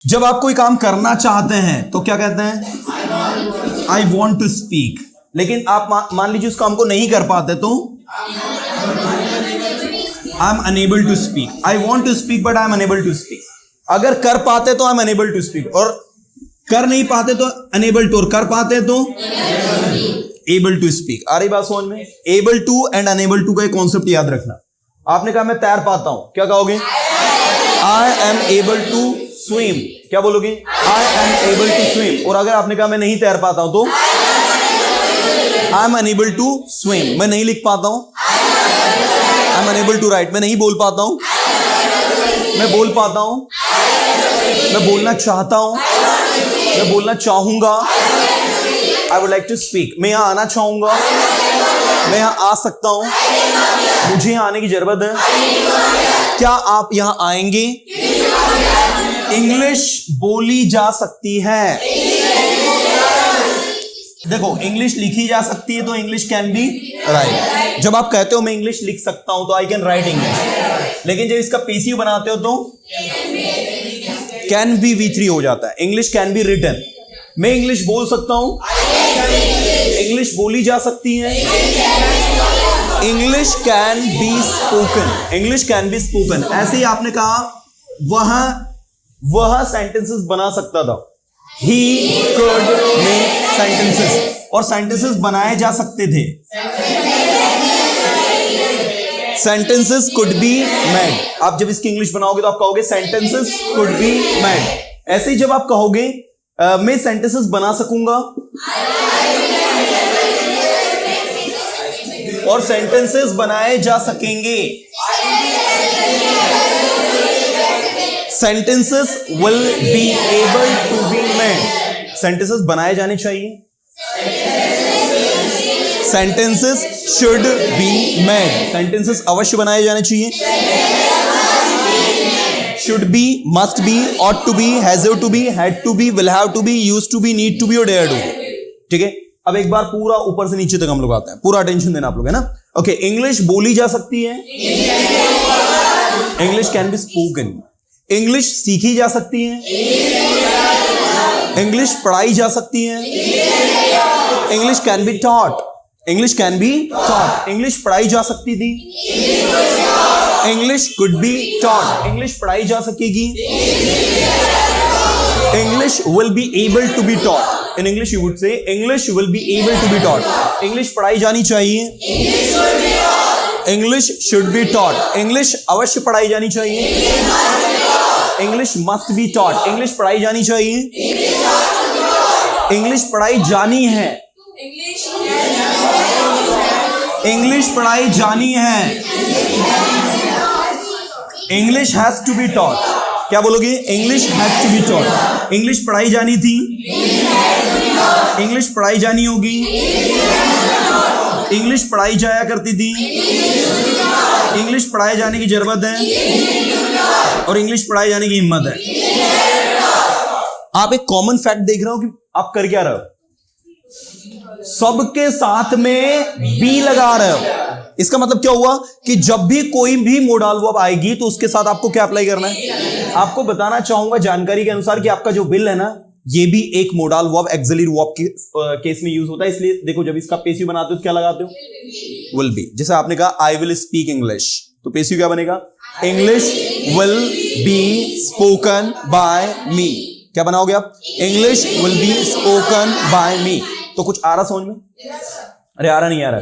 जब आप कोई काम करना चाहते हैं तो क्या कहते हैं? I want to speak. लेकिन आप मान लीजिए उस काम को नहीं कर पाते तो I am unable to speak. I want to speak but I am unable to speak. अगर कर पाते तो I am unable to speak, और कर नहीं पाते तो अनेबल टू, और कर पाते तो एबल टू स्पीक। आ रही बात समझ में? Able to and unable to का एक कॉन्सेप्ट याद रखना। आपने कहा मैं तैर पाता हूं, क्या कहोगे? I am able to swim. क्या बोलोगे? I am able to swim. और अगर आपने कहा मैं नहीं तैर पाता हूं तो I am unable to swim. मैं नहीं लिख पाता हूं, I am unable to write. मैं नहीं बोल पाता हूं, मैं बोल पाता हूं। मैं बोलना चाहता हूं, मैं बोलना चाहूंगा। I would like to speak. मैं यहां आना चाहूंगा, मैं यहां आ सकता हूं। मुझे यहां आने की जरूरत है। क्या आप यहां आएंगे? इंग्लिश बोली जा सकती है। देखो, इंग्लिश लिखी जा सकती है तो इंग्लिश कैन बी राइट। जब आप कहते हो मैं इंग्लिश लिख सकता हूं तो आई कैन राइट इंग्लिश। लेकिन जब इसका पेसिव बनाते हो तो कैन बी V3 हो जाता है। English can be written. मैं इंग्लिश बोल सकता हूं, इंग्लिश बोली जा सकती है। English can be spoken. English can be spoken. ऐसे ही आपने कहा वह सेंटेंसेस बना सकता था। He could make sentences। और सेंटेंसेस बनाए जा सकते थे। Sentences could be made। आप जब इसकी इंग्लिश बनाओगे तो आप कहोगे सेंटेंसेस could be made। ऐसे ही जब आप कहोगे मैं सेंटेंसेस बना सकूंगा, और सेंटेंसेस बनाए जा सकेंगे। Sentences will be able to be made. Sentences बनाए जाने चाहिए। Sentences should be made. Sentences अवश्य बनाए जाने चाहिए। Should be, must be, ought to be, has to be, had to be, will have to be, used to be, need to be और dare to be. ठीक है, अब एक बार पूरा ऊपर से नीचे तक हम लोग आते हैं। पूरा अटेंशन देना आप लोग, है ना? ओके, इंग्लिश बोली जा सकती है। English can be spoken. English सीखी जा सकती है। इंग्लिश पढ़ाई जा सकती है। English can be taught. English can be taught. English पढ़ाई जा सकती थी। English could be taught. English पढ़ाई जा सकेगी। English will be able to be taught. In English you would say English will be able to be taught. English पढ़ाई जानी चाहिए। English should be taught. English अवश्य पढ़ाई जानी चाहिए। English must be taught. English पढ़ाई जानी चाहिए। इंग्लिश पढ़ाई जानी है। इंग्लिश पढ़ाई जानी है। English has to be taught. क्या बोलोगे? English has to be taught. English पढ़ाई जानी थी। इंग्लिश पढ़ाई जानी होगी। इंग्लिश पढ़ाई जाया करती थी। इंग्लिश पढ़ाए जाने की जरूरत है, और इंग्लिश पढ़ाए जाने की हिम्मत है। आप एक कॉमन फैक्ट देख रहे हो कि आप कर क्या रहे हो? सबके साथ में बी लगा रहे हो। इसका मतलब क्या हुआ कि जब भी कोई भी मोडाल वर्ब आएगी तो उसके साथ आपको क्या अप्लाई करना है? आपको बताना चाहूंगा जानकारी के अनुसार कि आपका जो विल है ना, ये भी एक मोडाल वर्ब एक्सिलरी वर्ब के केस में यूज होता है। इसलिए देखो, जब इसका पेसिव बनाते हो तो क्या लगाते हो? Will be. जैसे आपने कहा आई विल स्पीक इंग्लिश, तो पेसिव क्या बनेगा? English will be spoken by me. क्या बनाओगे आप? English will be spoken by me. तो कुछ आ रहा समझ में? अरे आ रहा नहीं आ रहा?